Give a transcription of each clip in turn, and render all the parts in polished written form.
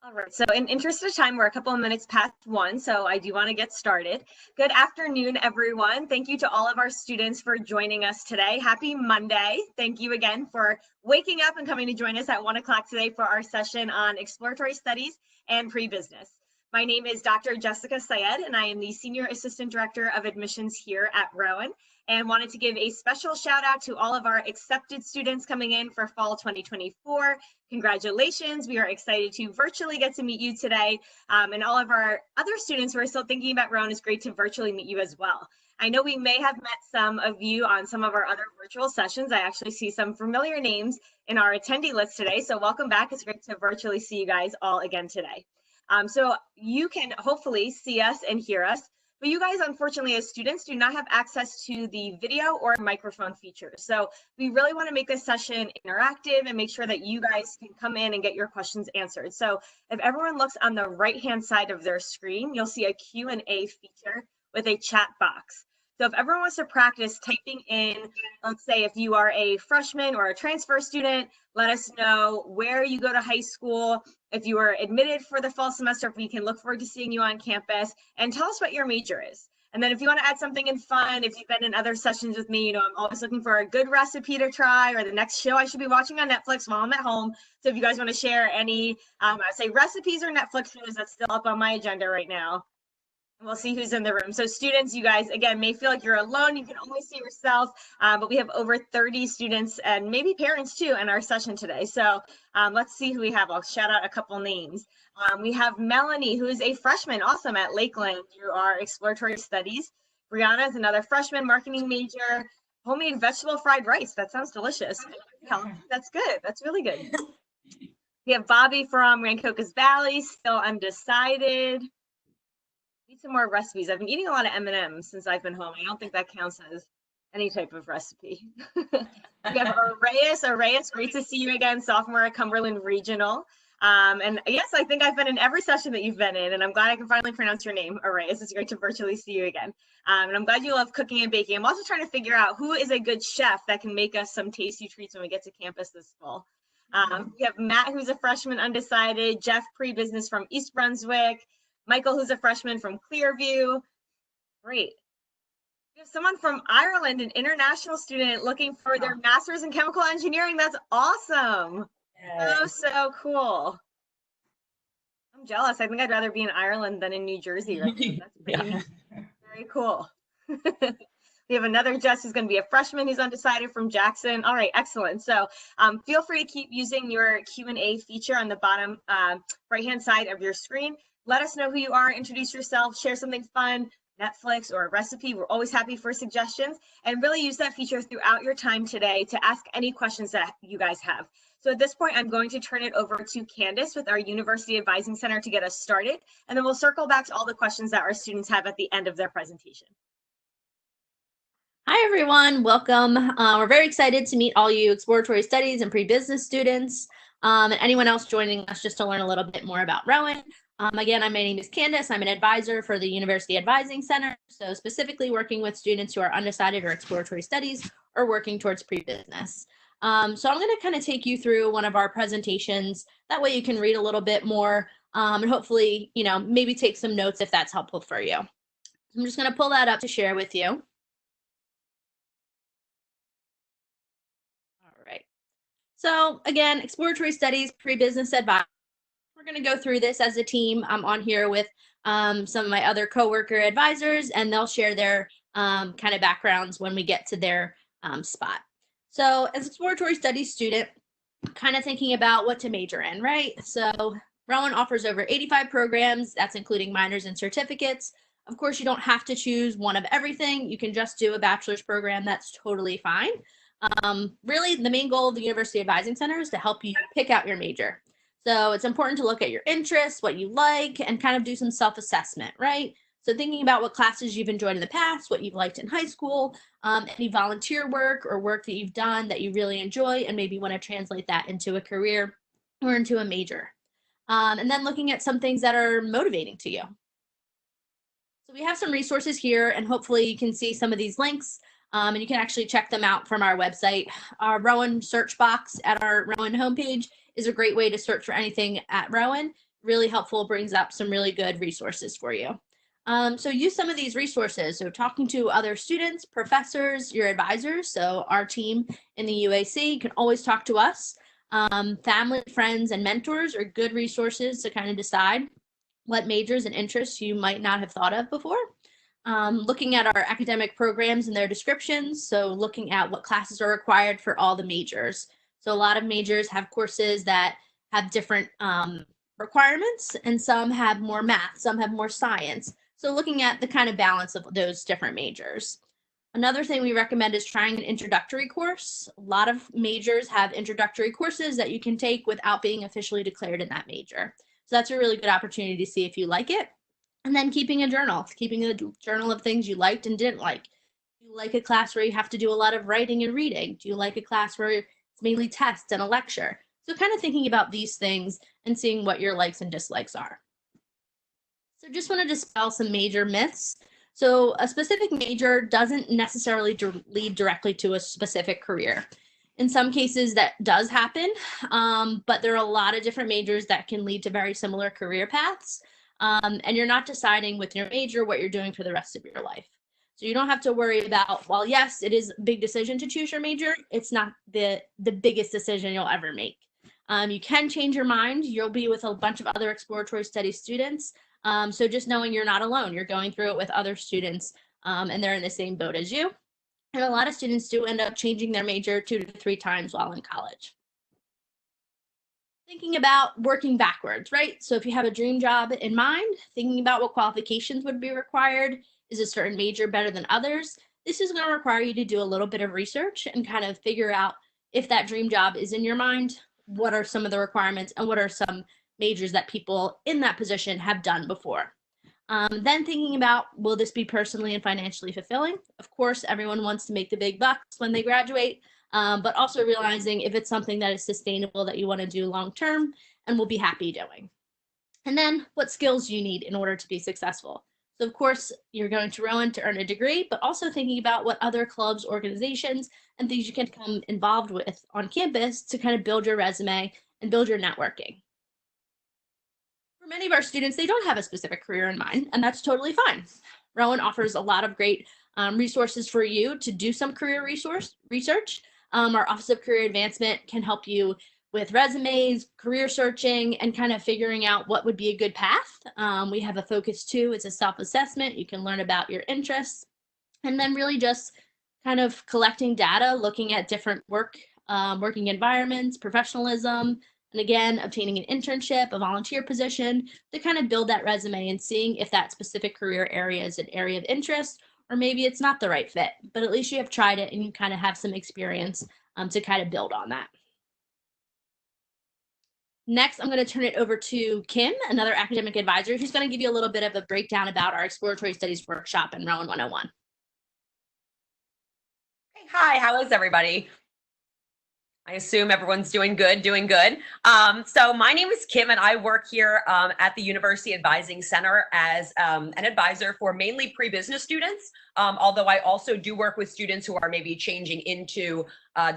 All right, so in interest of time, we're a couple of minutes past 1, so I do want to get started. Good afternoon, everyone. Thank you to all of our students for joining us today. Happy Monday. Thank you again for waking up and coming to join us at 1 o'clock today for our session on Exploratory Studies and Pre-Business. My name is Dr. Jessica Syed, and I am the Senior Assistant Director of Admissions here at Rowan, and wanted to give a special shout out to all of our accepted students coming in for fall 2024. Congratulations. We are excited to virtually get to meet you today. And all of our other students who are still thinking about Rowan, it's great to virtually meet you as well. I know we may have met some of you on some of our other virtual sessions. I actually see some familiar names in our attendee list today. So welcome back. It's great to virtually see you guys all again today. So you can hopefully see us and hear us. But you guys, unfortunately, as students, do not have access to the video or microphone features. So we really want to make this session interactive and make sure that you guys can come in and get your questions answered. So if everyone looks on the right-hand side of their screen, you'll see a Q&A feature with a chat box. So if everyone wants to practice typing in, let's say if you are a freshman or a transfer student, let us know where you go to high school, if you were admitted for the fall semester, if we can look forward to seeing you on campus, and tell us what your major is. And then if you want to add something in fun, if you've been in other sessions with me, I'm always looking for a good recipe to try or the next show I should be watching on Netflix while I'm at home. So if you guys want to share any, I'd say recipes or Netflix shows, that's still up on my agenda right now. We'll see who's in the room. So students, you guys, again, may feel like you're alone. You can only see yourself, but we have over 30 students and maybe parents too in our session today. So let's see who we have. I'll shout out a couple names. We have Melanie, who is a freshman, awesome, at Lakeland through our Exploratory Studies. Brianna is another freshman, marketing major, homemade vegetable fried rice. That sounds delicious. That's good. That's really good. We have Bobby from Rancocas Valley, still undecided. Need some more recipes. I've been eating a lot of M&Ms since I've been home. I don't think that counts as any type of recipe. We have Arrayas, great to see you again, sophomore at Cumberland Regional. And yes, I think I've been in every session that you've been in, and I'm glad I can finally pronounce your name, Arrayas. It's great to virtually see you again. And I'm glad you love cooking and baking. I'm also trying to figure out who is a good chef that can make us some tasty treats when we get to campus this fall. We have Matt, who's a freshman, undecided, Jeff, pre-business from East Brunswick, Michael, who's a freshman from Clearview. Great. We have someone from Ireland, an international student looking for their master's in chemical engineering. That's awesome. So cool. I'm jealous. I think I'd rather be in Ireland than in New Jersey right now. That's pretty very cool. We have another Jess who's going to be a freshman who's undecided from Jackson. All right, excellent. So feel free to keep using your Q&A feature on the bottom right-hand side of your screen. Let us know who you are, introduce yourself, share something fun, Netflix or a recipe. We're always happy for suggestions, and really use that feature throughout your time today to ask any questions that you guys have. So at this point, I'm going to turn it over to Candace with our University Advising Center to get us started, and then we'll circle back to all the questions that our students have at the end of their presentation. Hi, everyone. Welcome. We're very excited to meet all you Exploratory Studies and Pre-Business students and anyone else joining us just to learn a little bit more about Rowan. Again, my name is Candace. I'm an advisor for the University Advising Center, so specifically working with students who are undecided or exploratory studies or working towards pre-business. So I'm going to kind of take you through one of our presentations. That way you can read a little bit more and hopefully, maybe take some notes if that's helpful for you. I'm just going to pull that up to share with you. All right. So again, exploratory studies, pre-business advice. We're going to go through this as a team. I'm on here with some of my other coworker advisors, and they'll share their kind of backgrounds when we get to their spot. So as exploratory studies student, kind of thinking about what to major in, right? So Rowan offers over 85 programs. That's including minors and certificates. Of course, you don't have to choose one of everything. You can just do a bachelor's program. That's totally fine. Really, the main goal of the University Advising Center is to help you pick out your major. So it's important to look at your interests, what you like, and kind of do some self-assessment, right? So thinking about what classes you've enjoyed in the past, what you've liked in high school, any volunteer work or work that you've done that you really enjoy, and maybe want to translate that into a career or into a major. And then looking at some things that are motivating to you. So we have some resources here, and hopefully you can see some of these links. And you can actually check them out from our website. Our Rowan search box at our Rowan homepage is a great way to search for anything at Rowan. really helpful, brings up some really good resources for you. So use some of these resources. So talking to other students, professors, your advisors. So our team in the UAC can always talk to us. Family, friends, and mentors are good resources to kind of decide what majors and interests you might not have thought of before. Looking at our academic programs and their descriptions. So looking at what classes are required for all the majors. So a lot of majors have courses that have different requirements, and some have more math, some have more science. So looking at the kind of balance of those different majors. Another thing we recommend is trying an introductory course. A lot of majors have introductory courses that you can take without being officially declared in that major. So that's a really good opportunity to see if you like it. And then keeping a journal of things you liked and didn't like. Do you like a class where you have to do a lot of writing and reading? Do you like a class where it's mainly tests and a lecture? So kind of thinking about these things and seeing what your likes and dislikes are. So just want to dispel some major myths. So a specific major doesn't necessarily lead directly to a specific career. In some cases that does happen, but there are a lot of different majors that can lead to very similar career paths. And you're not deciding with your major what you're doing for the rest of your life. So you don't have to worry about, well, yes, it is a big decision to choose your major. It's not the biggest decision you'll ever make. You can change your mind. You'll be with a bunch of other exploratory studies students. So just knowing you're not alone, you're going through it with other students, and they're in the same boat as you. And a lot of students do end up changing their major 2 to 3 times while in college. Thinking about working backwards, right? So if you have a dream job in mind, thinking about what qualifications would be required, is a certain major better than others? This is going to require you to do a little bit of research and kind of figure out if that dream job is in your mind, what are some of the requirements, and what are some majors that people in that position have done before. Then thinking about, will this be personally and financially fulfilling? Of course, everyone wants to make the big bucks when they graduate, but also realizing if it's something that is sustainable that you want to do long term and will be happy doing. And then what skills you need in order to be successful. So of course, you're going to Rowan to earn a degree, but also thinking about what other clubs, organizations, and things you can become involved with on campus to kind of build your resume and build your networking. For many of our students, they don't have a specific career in mind, and that's totally fine. Rowan offers a lot of great resources for you to do some career research. Our Office of Career Advancement can help you with resumes, career searching, and kind of figuring out what would be a good path. We have a focus 2. It's a self-assessment. You can learn about your interests, and then really just kind of collecting data, looking at different working environments, professionalism, and again, obtaining an internship, a volunteer position to kind of build that resume and seeing if that specific career area is an area of interest, or maybe it's not the right fit, but at least you have tried it and you kind of have some experience to kind of build on that. Next, I'm going to turn it over to Kim, another academic advisor, who's going to give you a little bit of a breakdown about our Exploratory Studies workshop in Rowan 101. Hey, hi, how is everybody? I assume everyone's doing good. So my name is Kim, and I work here at the University Advising Center as an advisor for mainly pre-business students, although I also do work with students who are maybe changing into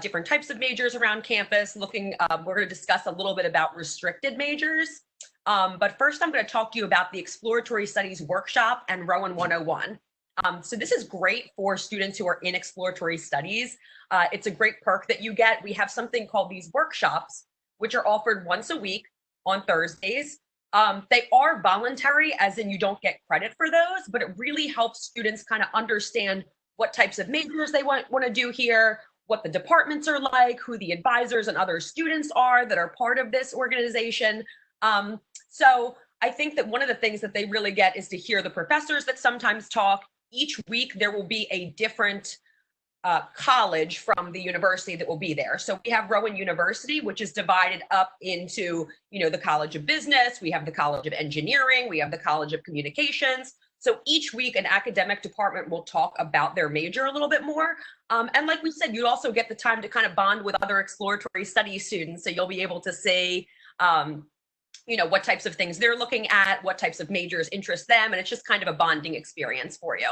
different types of majors around campus. We're going to discuss a little bit about restricted majors. But first, I'm going to talk to you about the Exploratory Studies workshop and Rowan 101. So this is great for students who are in exploratory studies. It's a great perk that you get. We have something called these workshops, which are offered once a week on Thursdays. They are voluntary, as in you don't get credit for those, but it really helps students kind of understand what types of majors they want to do here, what the departments are like, who the advisors and other students are that are part of this organization. So I think that one of the things that they really get is to hear the professors that sometimes talk. Each week, there will be a different college from the university that will be there. So we have Rowan University, which is divided up into, the College of Business, we have the College of Engineering, we have the College of Communications. So each week, an academic department will talk about their major a little bit more. And like we said, you also get the time to kind of bond with other exploratory studies students. So you'll be able to see, what types of things they're looking at, what types of majors interest them, and it's just kind of a bonding experience for you.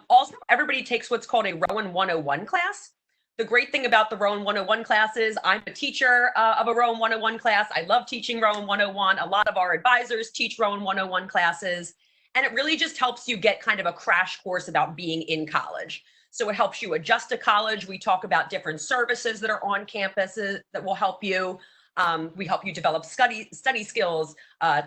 Also, everybody takes what's called a Rowan 101 class. The great thing about the Rowan 101 classes, I'm a teacher of a Rowan 101 class. I love teaching Rowan 101. A lot of our advisors teach Rowan 101 classes, and it really just helps you get kind of a crash course about being in college. So it helps you adjust to college. We talk about different services that are on campuses that will help you. We help you develop study skills,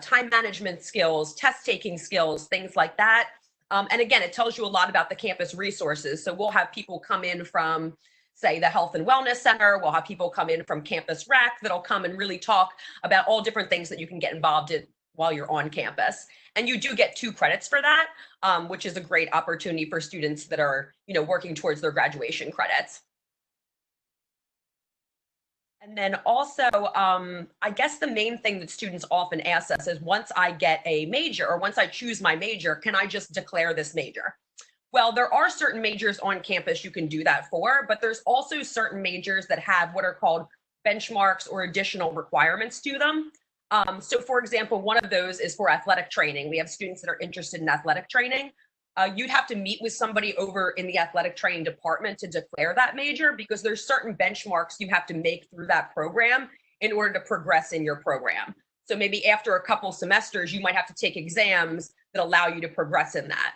time management skills, test taking skills, things like that. And again, it tells you a lot about the campus resources. So we'll have people come in from, say, the Health and Wellness Center. We'll have people come in from Campus Rec that'll come and really talk about all different things that you can get involved in while you're on campus. And you do get 2 credits for that, which is a great opportunity for students that are, working towards their graduation credits. And then also, I guess the main thing that students often ask us is, once I get a major or once I choose my major, can I just declare this major? Well, there are certain majors on campus you can do that for, but there's also certain majors that have what are called benchmarks or additional requirements to them. So for example, one of those is for athletic training. We have students that are interested in athletic training. You'd have to meet with somebody over in the athletic training department to declare that major, because there's certain benchmarks you have to make through that program in order to progress in your program. So maybe after a couple semesters, you might have to take exams that allow you to progress in that.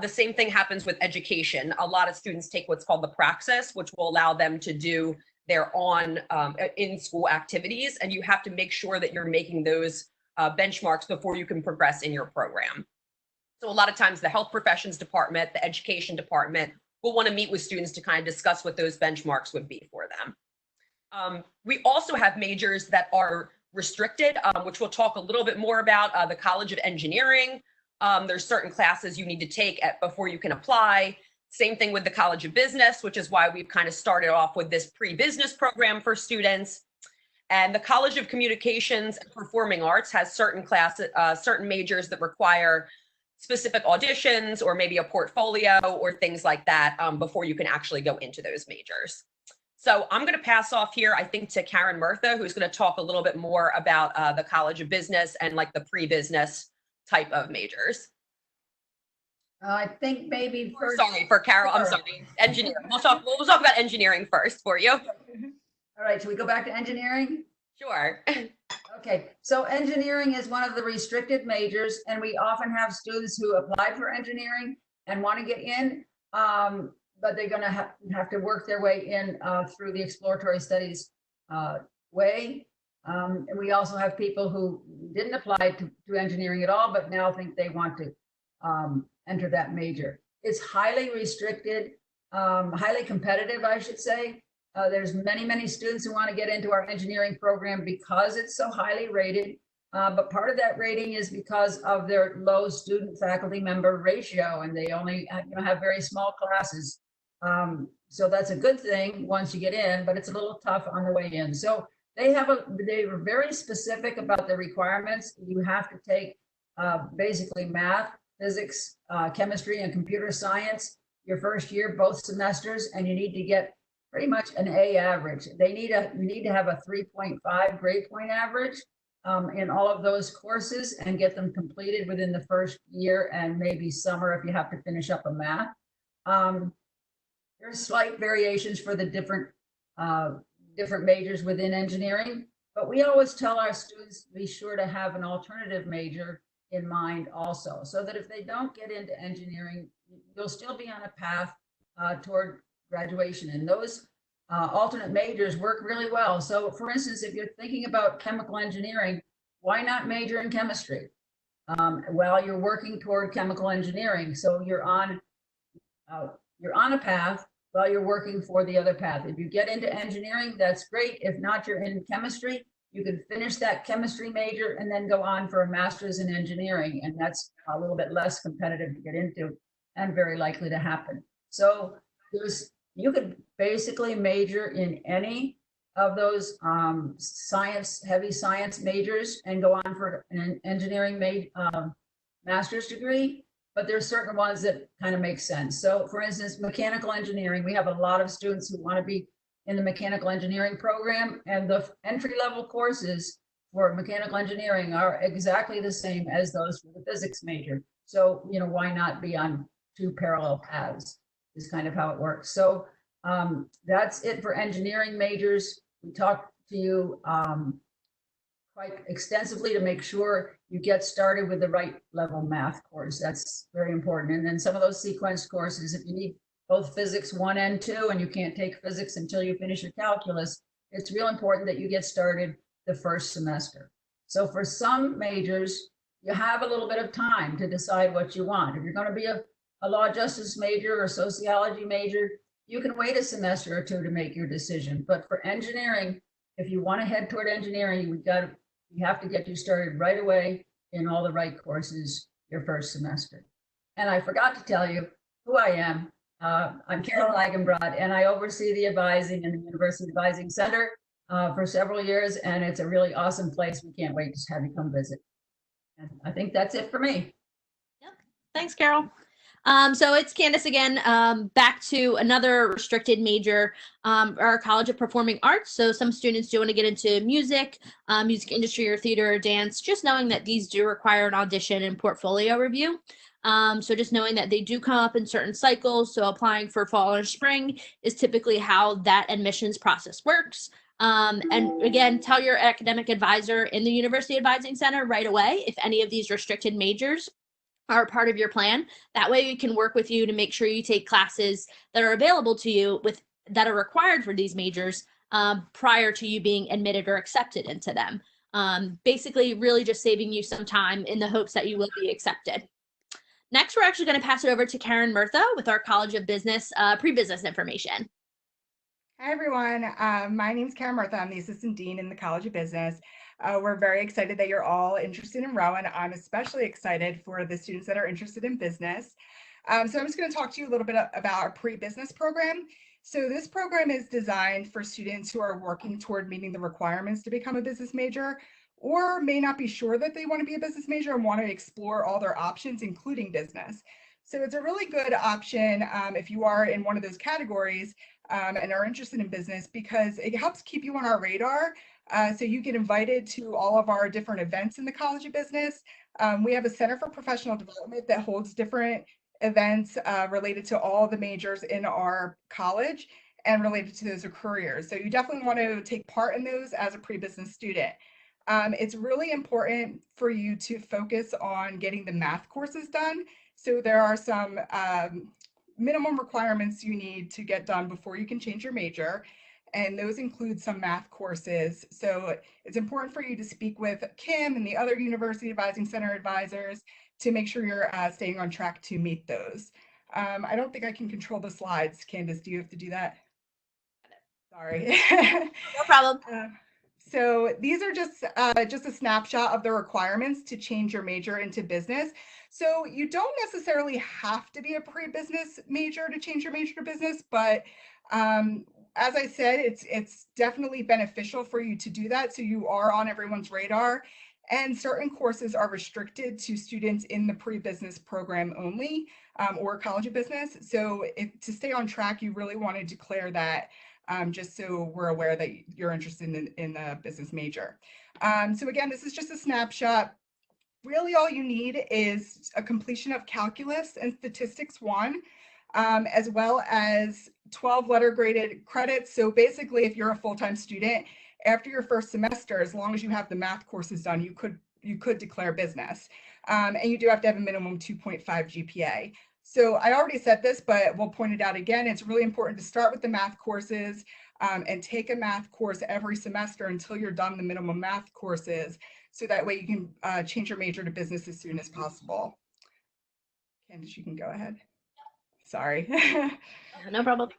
The same thing happens with education. A lot of students take what's called the praxis, which will allow them to do their own in-school activities, and you have to make sure that you're making those benchmarks before you can progress in your program. So a lot of times the health professions department, the education department will want to meet with students to kind of discuss what those benchmarks would be for them. We also have majors that are restricted, which we'll talk a little bit more about. The College of Engineering, there's certain classes you need to take before you can apply. Same thing with the College of Business, which is why we've kind of started off with this pre-business program for students. And the College of Communications and Performing Arts has certain classes, certain majors that require specific auditions or maybe a portfolio or things like that before you can actually go into those majors. So I'm going to pass off here, I think, to Karen Murtha, who's going to talk a little bit more about the College of Business and like the pre-business type of majors. I think maybe first. Sorry, for Carol, I'm sorry, engineering. We'll talk about engineering first for you. All right, should we go back to engineering? Sure. Okay, so engineering is one of the restricted majors, and we often have students who apply for engineering and want to get in, but they're going to have to work their way in through the exploratory studies way. And we also have people who didn't apply to engineering at all, but now think they want to enter that major. It's highly restricted, highly competitive, I should say. There's many students who want to get into our engineering program because it's so highly rated. But part of that rating is because of their low student faculty member ratio, and they only have very small classes. So that's a good thing once you get in, but it's a little tough on the way in. So they were very specific about the requirements. You have to take basically math, physics, chemistry, and computer science your first year, both semesters, and you need to get pretty much an A average. You need to have a 3.5 grade point average in all of those courses and get them completed within the first year and maybe summer if you have to finish up a math. There's slight variations for the different majors within engineering, but we always tell our students to be sure to have an alternative major in mind also, so that if they don't get into engineering, you'll still be on a path toward graduation. And those alternate majors work really well. So for instance, if you're thinking about chemical engineering, why not major in chemistry while you're working toward chemical engineering? So you're on a path while you're working for the other path. If you get into engineering, that's great. If not, you're in chemistry. You can finish that chemistry major and then go on for a master's in engineering. And that's a little bit less competitive to get into and very likely to happen. So you could basically major in any of those heavy science majors and go on for an engineering master's degree, but there's certain ones that kind of make sense. So for instance, mechanical engineering, we have a lot of students who want to be in the mechanical engineering program, and the entry-level courses for mechanical engineering are exactly the same as those for the physics major. So, why not be on two parallel paths is kind of how it works. So That's it for engineering majors. We talked to you quite extensively to make sure you get started with the right level math course. That's very important. And then some of those sequence courses, if you need both physics 1 and 2, and you can't take physics until you finish your calculus, it's real important that you get started the first semester. So for some majors, you have a little bit of time to decide what you want. If you're going to be a law justice major or sociology major, you can wait a semester or two to make your decision. But for engineering, if you want to head toward engineering, you have to get you started right away in all the right courses your first semester. And I forgot to tell you who I am. I'm Carol Eigenbrod, and I oversee the advising in the University Advising Center for several years, and it's a really awesome place. We can't wait to have you come visit. And I think that's it for me. Yep. Thanks, Carol. So it's Candace again, back to another restricted major, our College of Performing Arts. So some students do want to get into music, music industry or theater or dance, just knowing that these do require an audition and portfolio review. So just knowing that they do come up in certain cycles. So applying for fall or spring is typically how that admissions process works. And again, tell your academic advisor in the University Advising Center right away if any of these restricted majors are part of your plan. That way we can work with you to make sure you take classes that are available to you that are required for these majors prior to you being admitted or accepted into them. Basically, really just saving you some time in the hopes that you will be accepted. Next, we're actually going to pass it over to Karen Murtha with our College of Business pre-business information. Hi, everyone. My name is Karen Murtha. I'm the Assistant Dean in the College of Business. We're very excited that you're all interested in Rowan. I'm especially excited for the students that are interested in business. So I'm just going to talk to you a little bit about our pre-business program. So this program is designed for students who are working toward meeting the requirements to become a business major, or may not be sure that they want to be a business major and want to explore all their options, including business. So it's a really good option if you are in one of those categories and are interested in business, because it helps keep you on our radar. So you get invited to all of our different events in the College of Business. We have a Center for Professional Development that holds different events related to all the majors in our college and related to those careers. So you definitely want to take part in those as a pre-business student. It's really important for you to focus on getting the math courses done. So there are some minimum requirements you need to get done before you can change your major. And those include some math courses. So it's important for you to speak with Kim and the other University Advising Center advisors to make sure you're staying on track to meet those. I don't think I can control the slides. Candace, do you have to do that? Sorry. No problem. So these are just a snapshot of the requirements to change your major into business. So you don't necessarily have to be a pre-business major to change your major to business, but as I said, it's definitely beneficial for you to do that, so you are on everyone's radar. And certain courses are restricted to students in the pre-business program only, or College of Business. So to stay on track, you really want to declare that, just so we're aware that you're interested in the business major. So again, this is just a snapshot. Really all you need is a completion of Calculus and Statistics 1, as well as 12 letter graded credits. So basically, if you're a full-time student, after your first semester, as long as you have the math courses done, you could declare business. And you do have to have a minimum 2.5 GPA. So I already said this, but we'll point it out again. It's really important to start with the math courses and take a math course every semester until you're done the minimum math courses. So that way you can change your major to business as soon as possible. Candace, you can go ahead. Sorry. No problem.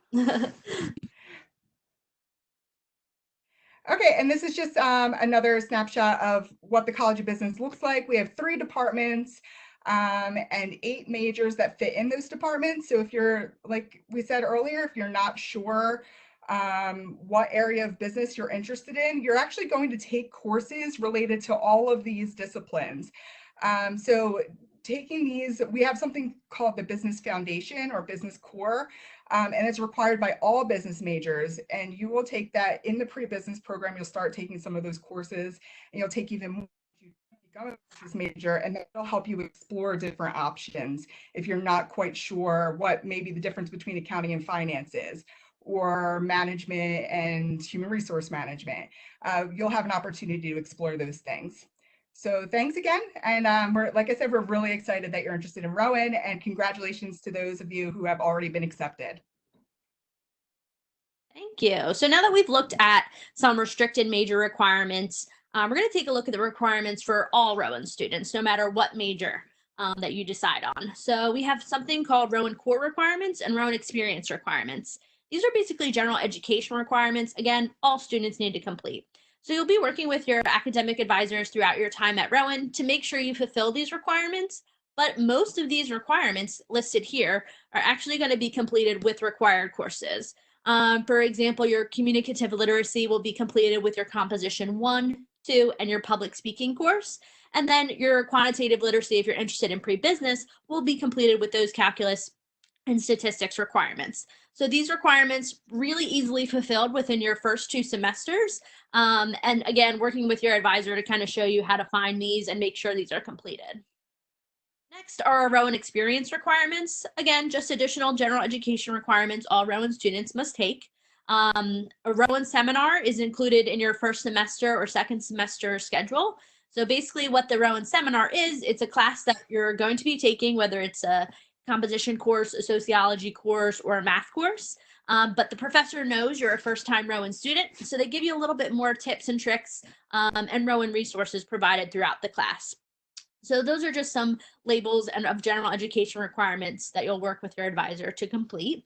Okay, and this is just another snapshot of what the College of Business looks like. We have 3 departments and 8 majors that fit in those departments. So if you're, like we said earlier, if you're not sure what area of business you're interested in, you're actually going to take courses related to all of these disciplines. So taking these, we have something called the Business Foundation or Business Core, and it's required by all business majors. And you will take that in the pre-business program. You'll start taking some of those courses, and you'll take even more if you become a business major, and that'll help you explore different options if you're not quite sure what maybe the difference between accounting and finance is, or management and human resource management. You'll have an opportunity to explore those things. So thanks again. And like I said, we're really excited that you're interested in Rowan, and congratulations to those of you who have already been accepted. Thank you. So now that we've looked at some restricted major requirements, we're going to take a look at the requirements for all Rowan students, no matter what major that you decide on. So we have something called Rowan core requirements and Rowan experience requirements. These are basically general education requirements. Again, all students need to complete. So you'll be working with your academic advisors throughout your time at Rowan to make sure you fulfill these requirements. But most of these requirements listed here are actually going to be completed with required courses. For example, your communicative literacy will be completed with your composition 1, 2, and your public speaking course. And then your quantitative literacy, if you're interested in pre-business, will be completed with those calculus and statistics requirements. So these requirements really easily fulfilled within your first 2 semesters. And again, working with your advisor to kind of show you how to find these and make sure these are completed. Next are our Rowan experience requirements. Again, just additional general education requirements all Rowan students must take. A Rowan seminar is included in your first semester or second semester schedule. So basically what the Rowan seminar is, it's a class that you're going to be taking, whether it's a composition course, a sociology course, or a math course. But the professor knows you're a first-time Rowan student, so they give you a little bit more tips and tricks and Rowan resources provided throughout the class. So those are just some labels and of general education requirements that you'll work with your advisor to complete.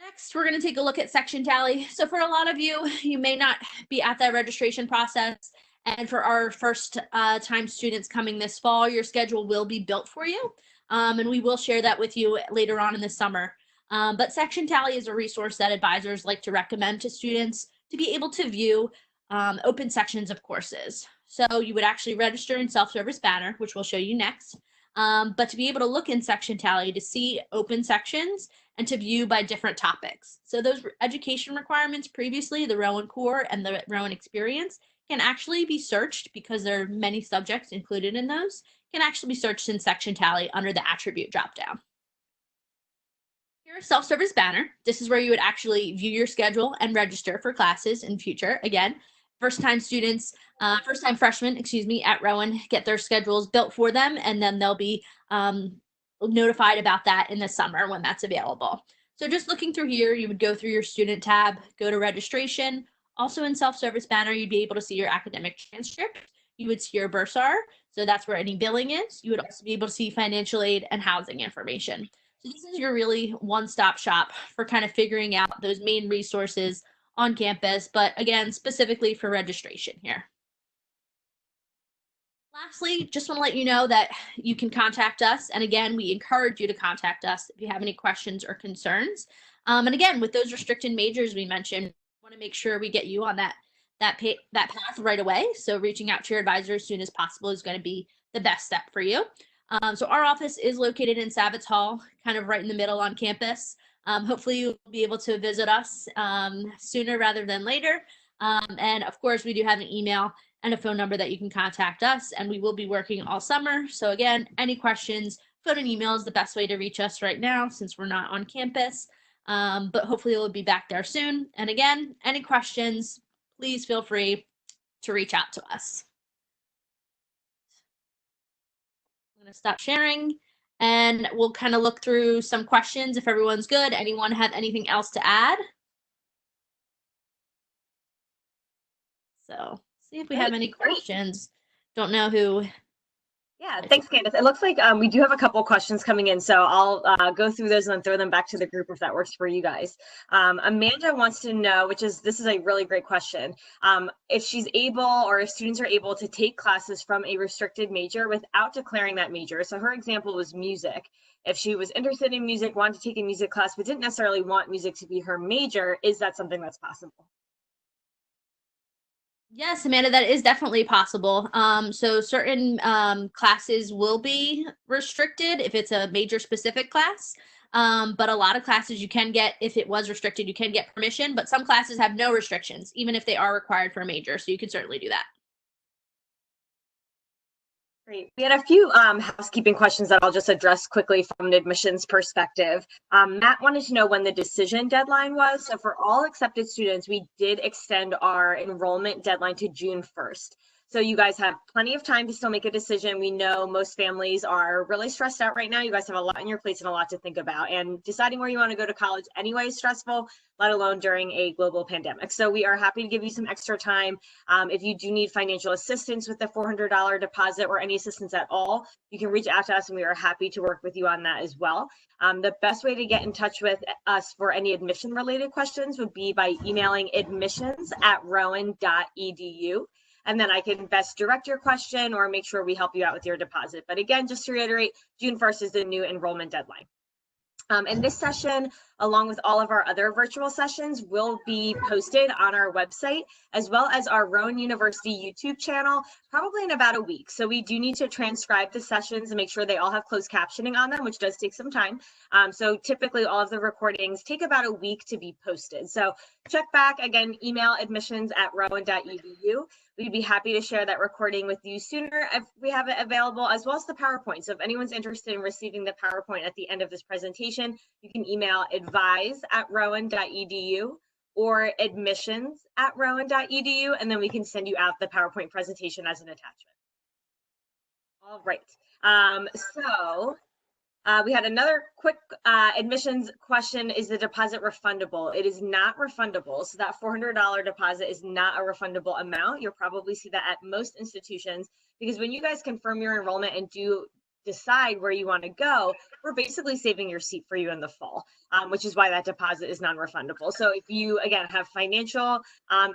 Next, we're going to take a look at section tally. So for a lot of you, you may not be at that registration process. And for our first time students coming this fall, your schedule will be built for you. And we will share that with you later on in the summer. But section tally is a resource that advisors like to recommend to students to be able to view open sections of courses. So you would actually register in Self-Service Banner, which we'll show you next. But to be able to look in section tally to see open sections and to view by different topics. So those education requirements previously, the Rowan Core and the Rowan Experience, can actually be searched because there are many subjects included in those, can actually be searched in section tally under the attribute dropdown. Here's Self-Service Banner. This is where you would actually view your schedule and register for classes in future. Again, first-time students, first-time freshmen, at Rowan get their schedules built for them, and then they'll be notified about that in the summer when that's available. So just looking through here, you would go through your student tab, go to registration. Also in Self-Service Banner, you'd be able to see your academic transcript. You would see your bursar, so that's where any billing is. You would also be able to see financial aid and housing information. So this is your really one-stop shop for kind of figuring out those main resources on campus, but again, specifically for registration here. Lastly, just want to let you know that you can contact us. And again, we encourage you to contact us if you have any questions or concerns. And again, with those restricted majors we mentioned, we want to make sure we get you on that path right away. So reaching out to your advisor as soon as possible is going to be the best step for you. So our office is located in Savitz Hall, kind of right in the middle on campus. Hopefully you'll be able to visit us sooner rather than later. And of course, we do have an email and a phone number that you can contact us, and we will be working all summer. So again, any questions, phone and email is the best way to reach us right now since we're not on campus. But hopefully we'll be back there soon. And again, any questions, please feel free to reach out to us. I'm going to stop sharing and we'll kind of look through some questions if everyone's good. Anyone have anything else to add? So see if we have any questions. Don't know who. Yeah, thanks, Candace. It looks like we do have a couple questions coming in, so I'll go through those and then throw them back to the group if that works for you guys. Amanda wants to know, this is a really great question, if she's able or if students are able to take classes from a restricted major without declaring that major. So her example was music. If she was interested in music, wanted to take a music class, but didn't necessarily want music to be her major, is that something that's possible? Yes, Amanda, that is definitely possible. So certain classes will be restricted if it's a major specific class. But a lot of classes you can get, if it was restricted, you can get permission, but some classes have no restrictions, even if they are required for a major. So you can certainly do that. Great. We had a few housekeeping questions that I'll just address quickly from an admissions perspective. Matt wanted to know when the decision deadline was. So for all accepted students, we did extend our enrollment deadline to June 1st. So you guys have plenty of time to still make a decision. We know most families are really stressed out right now. You guys have a lot on your plates and a lot to think about. And deciding where you want to go to college anyway is stressful, let alone during a global pandemic. So we are happy to give you some extra time. If you do need financial assistance with the $400 deposit or any assistance at all, you can reach out to us and we are happy to work with you on that as well. The best way to get in touch with us for any admission related questions would be by emailing admissions@rowan.edu. And then I can best direct your question or make sure we help you out with your deposit. But again, just to reiterate, June 1st is the new enrollment deadline. And this session, along with all of our other virtual sessions, will be posted on our website, as well as our Rowan University YouTube channel, probably in about a week. So we do need to transcribe the sessions and make sure they all have closed captioning on them, which does take some time. So typically all of the recordings take about a week to be posted. So check back, again, email admissions@rowan.edu. We'd be happy to share that recording with you sooner if we have it available, as well as the PowerPoint. So if anyone's interested in receiving the PowerPoint at the end of this presentation, you can email advise@rowan.edu or admissions@rowan.edu, and then we can send you out the PowerPoint presentation as an attachment. All right. We had another quick admissions question. Is the deposit refundable? It is not refundable. So that $400 deposit is not a refundable amount. You'll probably see that at most institutions, because when you guys confirm your enrollment and do decide where you want to go, we're basically saving your seat for you in the fall, which is why that deposit is non-refundable. So if you, again, have financial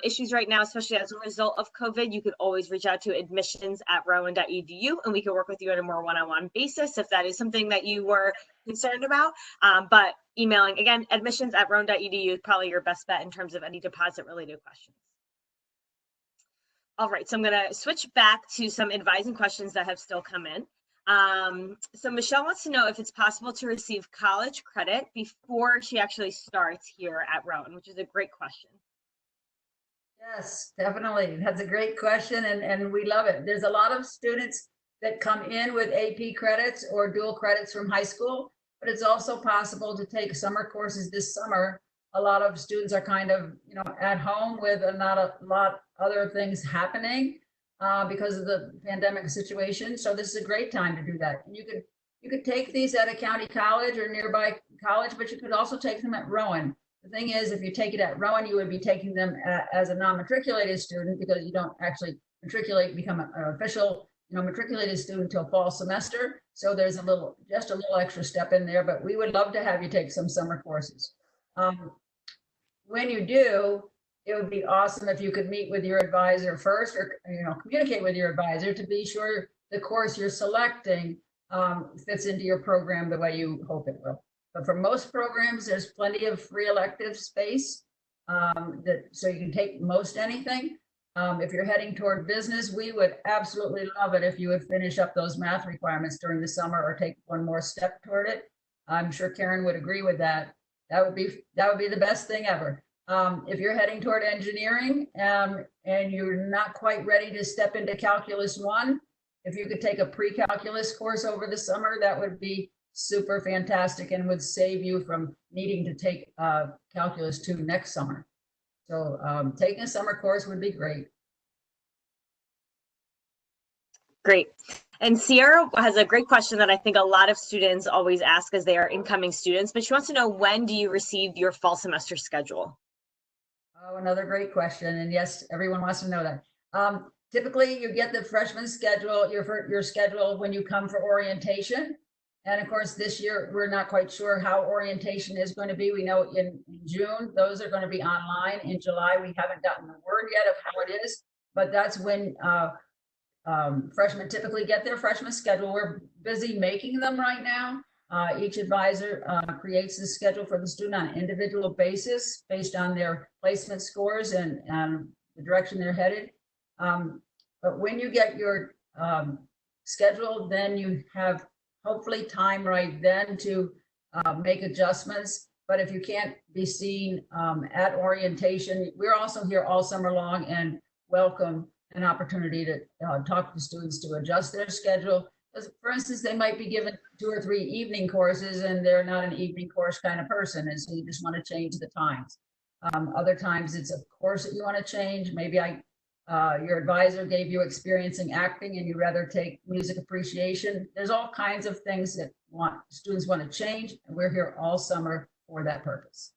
issues right now, especially as a result of COVID, you could always reach out to admissions@rowan.edu and we can work with you on a more one-on-one basis if that is something that you were concerned about. But emailing, again, admissions@rowan.edu is probably your best bet in terms of any deposit related questions. All right, so I'm going to switch back to some advising questions that have still come in. So Michelle wants to know if it's possible to receive college credit before she actually starts here at Rowan, which is a great question. Yes, definitely. That's a great question, and we love it. There's a lot of students that come in with AP credits or dual credits from high school, but it's also possible to take summer courses this summer. A lot of students are kind of, at home with not a lot other things happening because of the pandemic situation. So this is a great time to do that. And you could take these at a county college or nearby college, but you could also take them at Rowan. The thing is, if you take it at Rowan, you would be taking them as a non-matriculated student, because you don't actually become an official, matriculated student until fall semester. So there's just a little extra step in there, but we would love to have you take some summer courses. When you do, it would be awesome if you could meet with your advisor first, or communicate with your advisor to be sure the course you're selecting fits into your program the way you hope it will. But for most programs, there's plenty of free elective space so you can take most anything. If you're heading toward business, we would absolutely love it if you would finish up those math requirements during the summer or take one more step toward it. I'm sure Karen would agree with that. That would be the best thing ever. If you're heading toward engineering and you're not quite ready to step into Calculus 1, if you could take a pre-calculus course over the summer, that would be super fantastic and would save you from needing to take Calculus 2 next summer. So taking a summer course would be great. Great. And Sierra has a great question that I think a lot of students always ask as they are incoming students, but she wants to know, when do you receive your fall semester schedule? Oh, another great question. And yes, everyone wants to know that. Typically, you get the freshman schedule, your schedule when you come for orientation. And of course, this year, we're not quite sure how orientation is going to be. We know in June, those are going to be online. In July, we haven't gotten the word yet of how it is, but that's when freshmen typically get their freshman schedule. We're busy making them right now. Each advisor creates the schedule for the student on an individual basis based on their placement scores and the direction they're headed. But when you get your schedule, then you have hopefully time right then to make adjustments. But if you can't be seen at orientation, we're also here all summer long and welcome an opportunity to talk to students to adjust their schedule. Because, for instance, they might be given 2 or 3 evening courses and they're not an evening course kind of person, and so you just want to change the times. Other times it's a course that you want to change. Maybe your advisor gave you experience in acting and you'd rather take music appreciation. There's all kinds of things that students want to change, and we're here all summer for that purpose.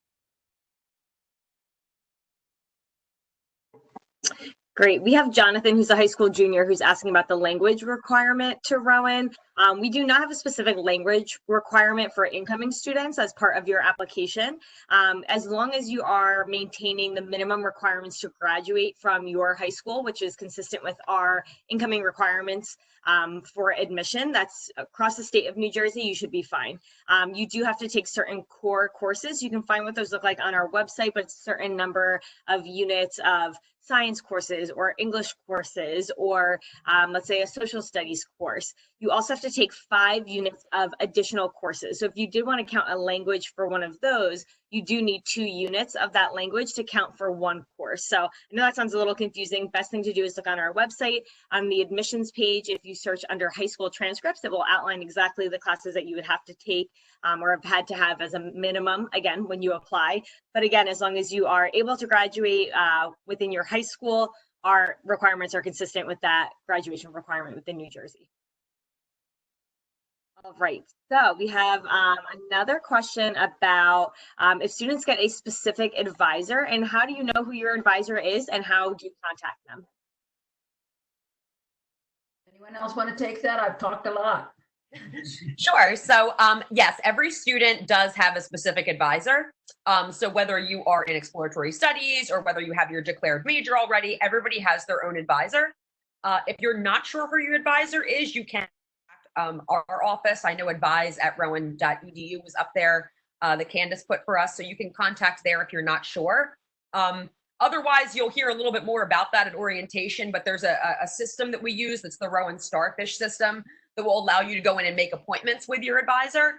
Great. We have Jonathan, who's a high school junior, who's asking about the language requirement to Rowan. We do not have a specific language requirement for incoming students as part of your application. As long as you are maintaining the minimum requirements to graduate from your high school, which is consistent with our incoming requirements for admission, that's across the state of New Jersey, you should be fine. You do have to take certain core courses. You can find what those look like on our website, but it's a certain number of units of science courses or English courses, or let's say a social studies course. You also have to take 5 units of additional courses. So if you did want to count a language for one of those, you do need 2 units of that language to count for 1 course. So I know that sounds a little confusing. Best thing to do is look on our website on the admissions page. If you search under high school transcripts, it will outline exactly the classes that you would have to take or have had to have as a minimum, again, when you apply. But again, as long as you are able to graduate within your high school, our requirements are consistent with that graduation requirement within New Jersey. All right, so we have another question about if students get a specific advisor, and how do you know who your advisor is and how do you contact them? Anyone else want to take that? I've talked a lot. Sure. So yes, every student does have a specific advisor. So whether you are in exploratory studies or whether you have your declared major already, everybody has their own advisor. If you're not sure who your advisor is, you can contact our office. I know advise@rowan.edu was up there that Candace put for us. So you can contact there if you're not sure. Otherwise, you'll hear a little bit more about that at orientation, but there's a system that we use that's the Rowan Starfish system that will allow you to go in and make appointments with your advisor.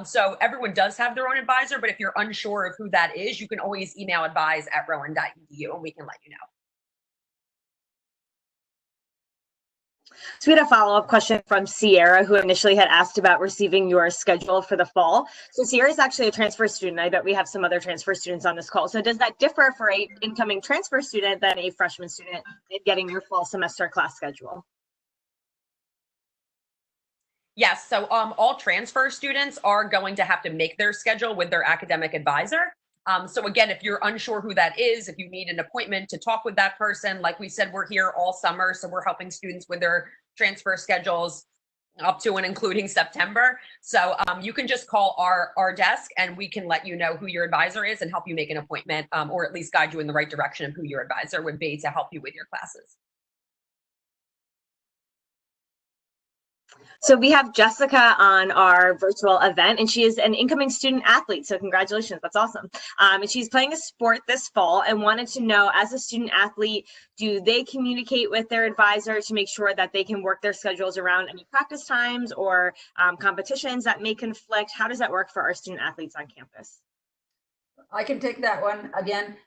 So everyone does have their own advisor, but if you're unsure of who that is, you can always email advise@rowan.edu and we can let you know. So we had a follow-up question from Sierra, who initially had asked about receiving your schedule for the fall. So Sierra is actually a transfer student. I bet we have some other transfer students on this call. So does that differ for an incoming transfer student than a freshman student in getting your fall semester class schedule? Yes, so all transfer students are going to have to make their schedule with their academic advisor. So again, if you're unsure who that is, if you need an appointment to talk with that person, like we said, we're here all summer, so we're helping students with their transfer schedules up to and including September. So you can just call our desk and we can let you know who your advisor is and help you make an appointment, or at least guide you in the right direction of who your advisor would be to help you with your classes. So we have Jessica on our virtual event, and she is an incoming student athlete. So congratulations, that's awesome. And she's playing a sport this fall and wanted to know, as a student athlete, do they communicate with their advisor to make sure that they can work their schedules around any practice times or competitions that may conflict? How does that work for our student athletes on campus? I can take that one again.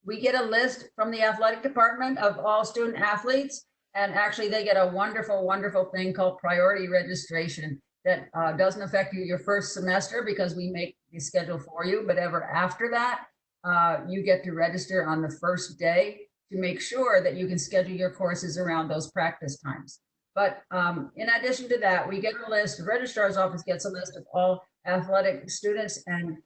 We get a list from the athletic department of all student athletes. And actually, they get a wonderful, wonderful thing called priority registration that doesn't affect you your first semester because we make the schedule for you. But ever after that, you get to register on the first day to make sure that you can schedule your courses around those practice times. But in addition to that, we get a list. The registrar's office gets a list of all athletic students, and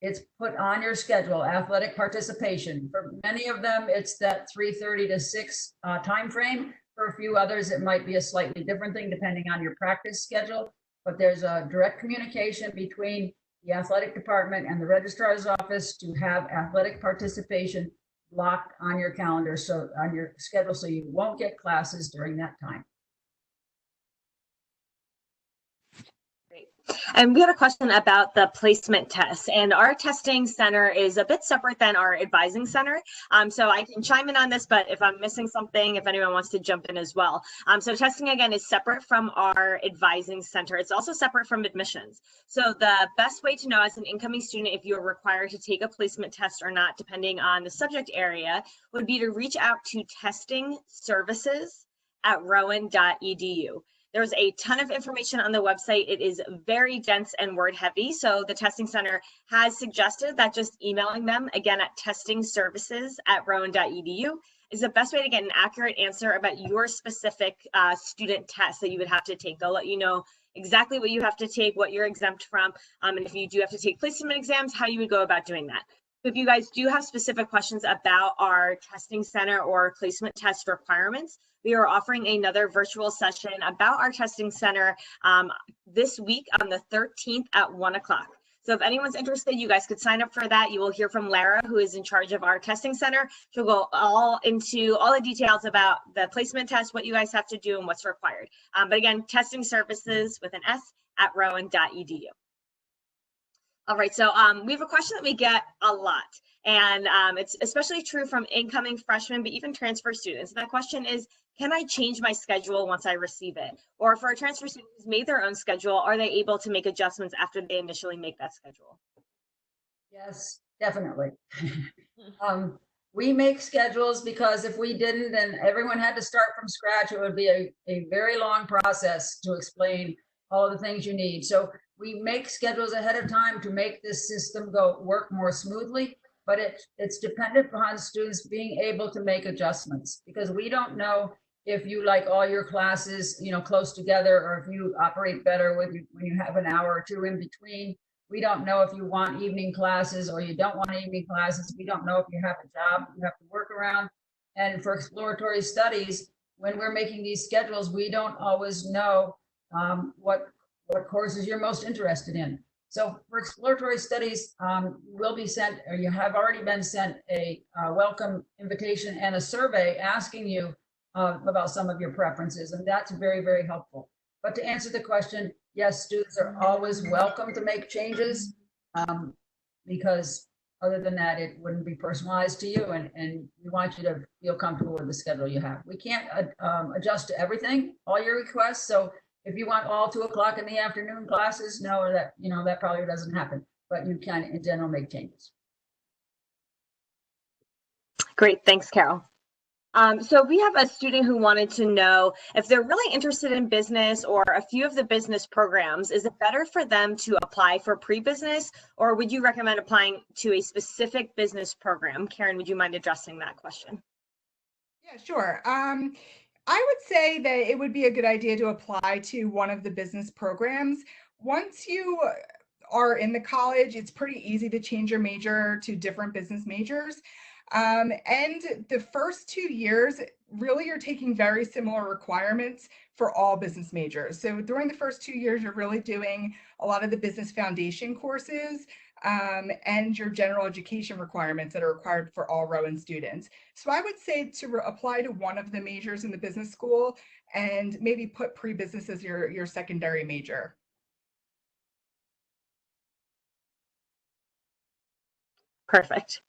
it's put on your schedule, athletic participation. For many of them, it's that 3:30 to 6 time frame. For a few others, it might be a slightly different thing depending on your practice schedule. But there's a direct communication between the athletic department and the registrar's office to have athletic participation locked on your calendar, so on your schedule, so you won't get classes during that time. And we had a question about the placement test, and our testing center is a bit separate than our advising center. So I can chime in on this, but if I'm missing something, if anyone wants to jump in as well. So testing again is separate from our advising center. It's also separate from admissions. So the best way to know as an incoming student if you're required to take a placement test or not, depending on the subject area, would be to reach out to testing services at rowan.edu. There's a ton of information on the website. It is very dense and word heavy. So the testing center has suggested that just emailing them again at testingservices@rowan.edu is the best way to get an accurate answer about your specific student test that you would have to take. They'll let you know exactly what you have to take, what you're exempt from, and if you do have to take placement exams, how you would go about doing that. If you guys do have specific questions about our testing center or placement test requirements, we are offering another virtual session about our testing center this week on the 13th at 1 o'clock. So if anyone's interested, you guys could sign up for that. You will hear from Lara, who is in charge of our testing center. She'll go into all the details about the placement test, what you guys have to do and what's required. But again, testing services with an S at rowan.edu. All right, so we have a question that we get a lot, and it's especially true from incoming freshmen, but even transfer students. That question is, can I change my schedule once I receive it? Or for a transfer student who's made their own schedule, are they able to make adjustments after they initially make that schedule? Yes, definitely. We make schedules because if we didn't and everyone had to start from scratch, it would be a very long process to explain all the things you need. So we make schedules ahead of time to make this system work more smoothly, but it's dependent upon students being able to make adjustments, because we don't know if you like all your classes, close together, or if you operate better when you have an hour or two in between. We don't know if you want evening classes or you don't want evening classes. We don't know if you have a job you have to work around. And for exploratory studies, when we're making these schedules, we don't always know what courses you're most interested in. So for exploratory studies, you will be sent, or you have already been sent, a welcome invitation and a survey asking you about some of your preferences, and that's very, very helpful. But to answer the question, yes, students are always welcome to make changes, because other than that, it wouldn't be personalized to you, and we want you to feel comfortable with the schedule you have. We can't adjust to everything, all your requests. So if you want all 2 o'clock in the afternoon classes, no, or that probably doesn't happen, but you can in general make changes. Great, thanks, Carol. So we have a student who wanted to know if they're really interested in business or a few of the business programs, is it better for them to apply for pre-business, or would you recommend applying to a specific business program? Karen, would you mind addressing that question? Yeah, sure. I would say that it would be a good idea to apply to one of the business programs. Once you are in the college, it's pretty easy to change your major to different business majors. And the first 2 years, really, you're taking very similar requirements for all business majors. So during the first 2 years, you're really doing a lot of the business foundation courses and your general education requirements that are required for all Rowan students. So I would say to apply to one of the majors in the business school and maybe put pre-business as your secondary major. Perfect.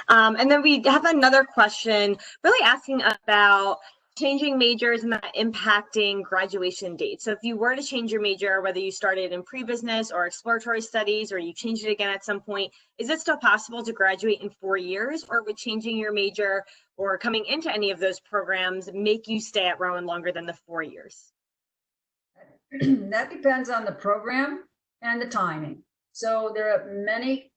And then we have another question really asking about changing majors and that impacting graduation dates. So if you were to change your major, whether you started in pre-business or exploratory studies, or you changed it again at some point, is it still possible to graduate in 4 years, or would changing your major or coming into any of those programs make you stay at Rowan longer than the 4 years? That depends on the program and the timing. So there are many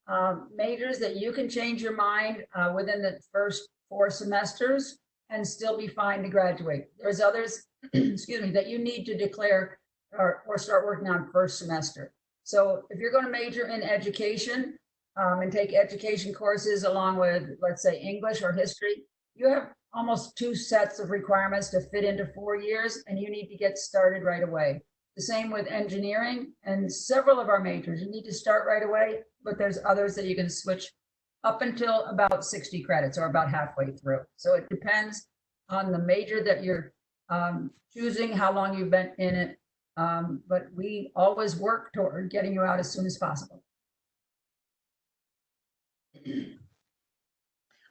majors that you can change your mind within the first 4 semesters and still be fine to graduate. There's others, excuse me, that you need to declare or start working on first semester. So if you're going to major in education and take education courses along with, let's say, English or history, you have almost 2 sets of requirements to fit into 4 years, and you need to get started right away. The same with engineering and several of our majors. You need to start right away, but there's others that you can switch up until about 60 credits or about halfway through. So it depends on the major that you're choosing, how long you've been in it, But we always work toward getting you out as soon as possible.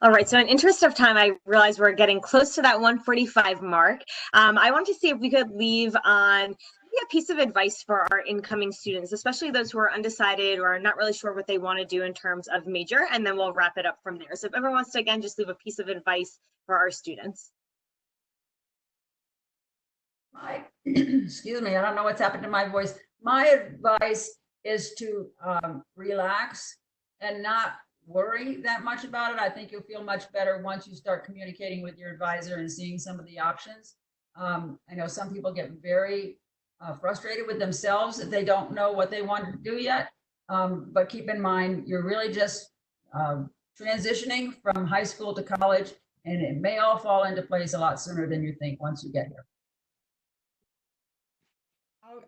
All right, so in interest of time, I realize we're getting close to that 1:45 mark. I want to see if we could leave on maybe a piece of advice for our incoming students, especially those who are undecided or are not really sure what they want to do in terms of major, and then we'll wrap it up from there. So if everyone wants to, again, just leave a piece of advice for our students. Excuse me, I don't know what's happened to my voice. My advice is to relax and not worry that much about it. I think you'll feel much better once you start communicating with your advisor and seeing some of the options. I know some people get very frustrated with themselves if they don't know what they want to do yet. But keep in mind, you're really just transitioning from high school to college, and it may all fall into place a lot sooner than you think once you get here.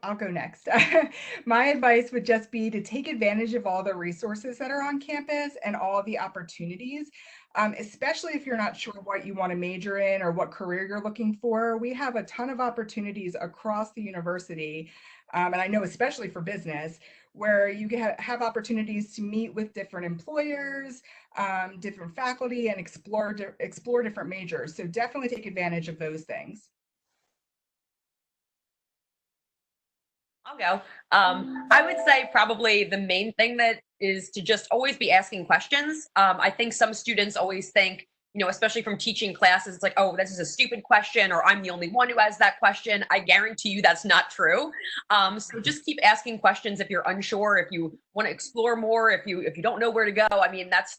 I'll go next. My advice would just be to take advantage of all the resources that are on campus and all the opportunities, especially if you're not sure what you want to major in or what career you're looking for. We have a ton of opportunities across the university, and I know especially for business, where you have opportunities to meet with different employers, different faculty, and explore different majors. So definitely take advantage of those things. I'll go. I would say probably the main thing that is to just always be asking questions. I think some students always think, especially from teaching classes, it's like, oh, this is a stupid question, or I'm the only one who has that question. I guarantee you that's not true. So just keep asking questions if you're unsure, if you want to explore more, if you don't know where to go. I mean, that's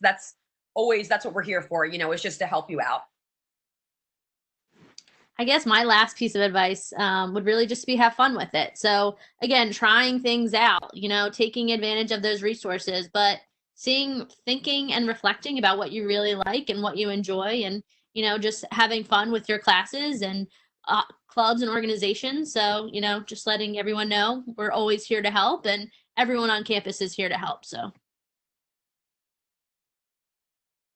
what we're here for. It's just to help you out. I guess my last piece of advice would really just be have fun with it. So again, trying things out, taking advantage of those resources, but thinking and reflecting about what you really like and what you enjoy, and, just having fun with your classes and clubs and organizations. So, just letting everyone know we're always here to help, and everyone on campus is here to help. So.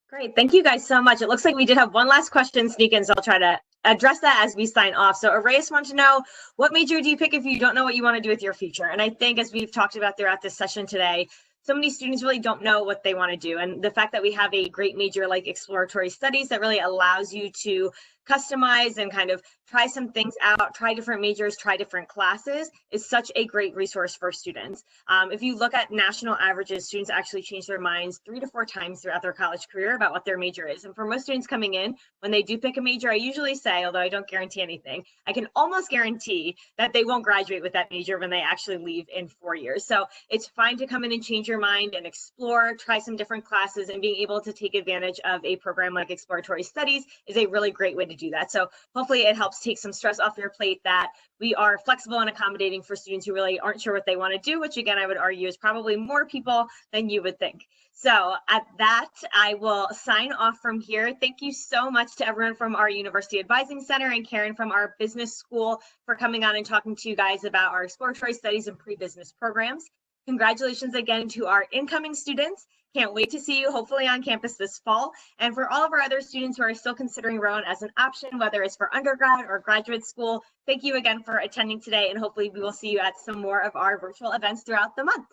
Great, thank you guys so much. It looks like we did have one last question sneak in, so I'll try to address that as we sign off. So Arrayas wants to know, what major do you pick if you don't know what you want to do with your future? And I think, as we've talked about throughout this session today, so many students really don't know what they want to do. And the fact that we have a great major like exploratory studies that really allows you to customize and kind of try some things out, try different majors, try different classes is such a great resource for students. If you look at national averages, students actually change their minds 3 to 4 times throughout their college career about what their major is. And for most students coming in, when they do pick a major, I usually say, although I don't guarantee anything, I can almost guarantee that they won't graduate with that major when they actually leave in 4 years. So it's fine to come in and change your mind and explore, try some different classes, and being able to take advantage of a program like Exploratory Studies is a really great way to do that. So hopefully it helps take some stress off your plate, that we are flexible and accommodating for students who really aren't sure what they want to do, which again, I would argue is probably more people than you would think. So at that, I will sign off from here. Thank you so much to everyone from our University Advising Center and Karen from our business school for coming on and talking to you guys about our exploratory studies and pre-business programs. Congratulations again to our incoming students. Can't wait to see you hopefully on campus this fall. And for all of our other students who are still considering Rowan as an option, whether it's for undergrad or graduate school, thank you again for attending today, and hopefully we will see you at some more of our virtual events throughout the month.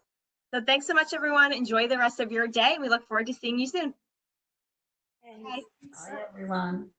So thanks so much, everyone. Enjoy the rest of your day, and we look forward to seeing you soon. Bye, everyone.